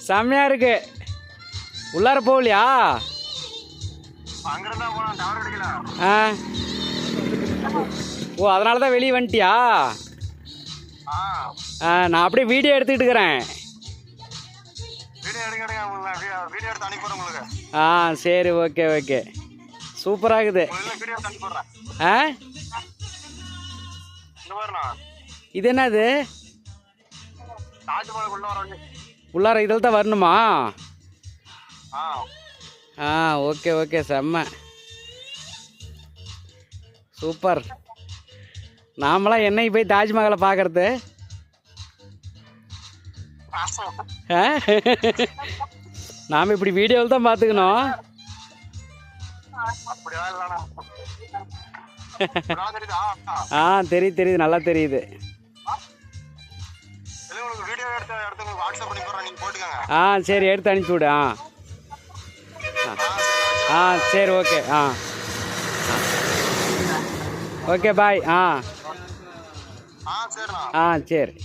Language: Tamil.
செம்மையாக இருக்கு. உள்ளார போகலையா? ஆ ஓ, அதனால தான் வெளியே வந்துட்டியா? நான் அப்படியே வீடியோ எடுத்துக்கிட்டு இருக்கிறேன். சரி, ஓகே ஓகே, சூப்பராகுது. இது என்னது? உள்ளார இதில் தான் வரணுமா? ஓகே ஓகே, செம்ம சூப்பர். நாமெல்லாம் என்னைக்கு போய் தாஜ்மஹாலை பார்க்கறது? நாம் இப்படி வீடியோவில் தான் பார்த்துக்கணும். தெரியுது, நல்லா தெரியுது. சரி, எடுத்து அனுப்பி விடு. சரி, ஓகே. ஓகே, பாய். சரி.